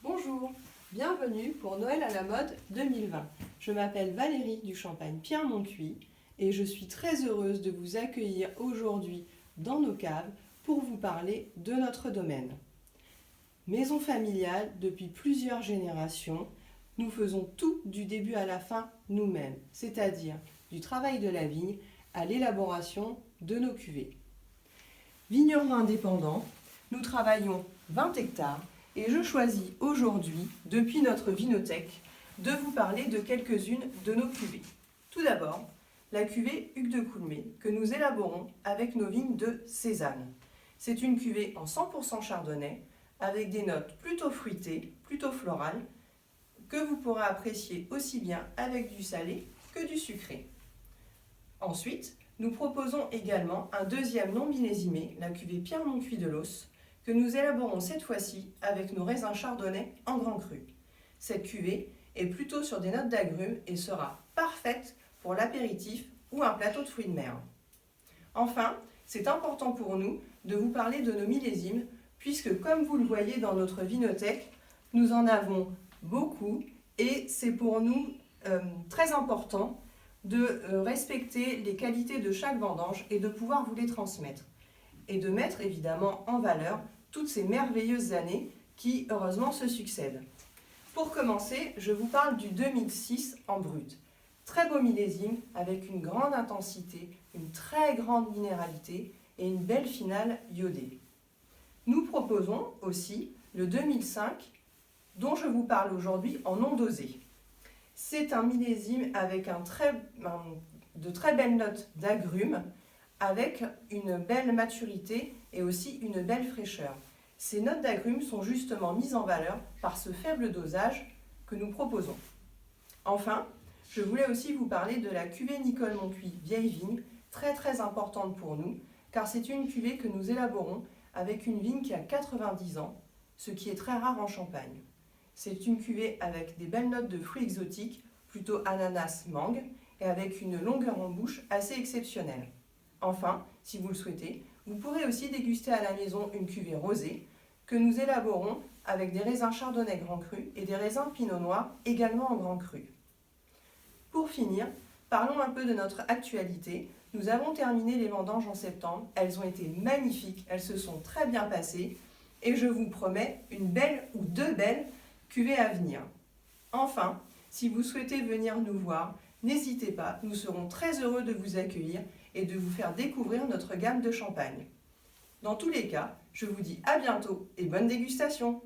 Bonjour, bienvenue pour Noël à la mode 2020. Je m'appelle Valérie du Champagne Pierre-Montcuis et je suis très heureuse de vous accueillir aujourd'hui dans nos caves pour vous parler de notre domaine. Maison familiale depuis plusieurs générations, nous faisons tout du début à la fin nous-mêmes, c'est-à-dire du travail de la vigne à l'élaboration de nos cuvées. Vignerons indépendants, nous travaillons 20 hectares et je choisis aujourd'hui, depuis notre vinothèque, de vous parler de quelques-unes de nos cuvées. Tout d'abord, la cuvée Hugues de Coulmé que nous élaborons avec nos vignes de Cézanne. C'est une cuvée en 100% chardonnay avec des notes plutôt fruitées, plutôt florales, que vous pourrez apprécier aussi bien avec du salé que du sucré. Ensuite, nous proposons également un deuxième non millésimé, la cuvée Pierre-Montcuis de Los, que nous élaborons cette fois-ci avec nos raisins chardonnay en grand cru. Cette cuvée est plutôt sur des notes d'agrumes et sera parfaite pour l'apéritif ou un plateau de fruits de mer. Enfin, c'est important pour nous de vous parler de nos millésimes, puisque comme vous le voyez dans notre vinothèque, nous en avons beaucoup et c'est pour nous très important de respecter les qualités de chaque vendange et de pouvoir vous les transmettre. Et de mettre évidemment en valeur toutes ces merveilleuses années qui heureusement se succèdent. Pour commencer, je vous parle du 2006 en brut. Très beau millésime avec une grande intensité, une très grande minéralité et une belle finale iodée. Nous proposons aussi le 2005 dont je vous parle aujourd'hui en non dosé. C'est un millésime avec de très belles notes d'agrumes, avec une belle maturité et aussi une belle fraîcheur. Ces notes d'agrumes sont justement mises en valeur par ce faible dosage que nous proposons. Enfin, je voulais aussi vous parler de la cuvée Nicole Moncuis Vieille Vigne, très importante pour nous, car c'est une cuvée que nous élaborons avec une vigne qui a 90 ans, ce qui est très rare en Champagne. C'est une cuvée avec des belles notes de fruits exotiques, plutôt ananas, mangue, et avec une longueur en bouche assez exceptionnelle. Enfin, si vous le souhaitez, vous pourrez aussi déguster à la maison une cuvée rosée que nous élaborons avec des raisins chardonnay grand cru et des raisins pinot noir également en grand cru. Pour finir, parlons un peu de notre actualité. Nous avons terminé les vendanges en septembre. Elles ont été magnifiques, elles se sont très bien passées et je vous promets une belle ou deux belles cuvées à venir. Enfin, si vous souhaitez venir nous voir, n'hésitez pas, nous serons très heureux de vous accueillir et de vous faire découvrir notre gamme de champagne. Dans tous les cas, je vous dis à bientôt et bonne dégustation!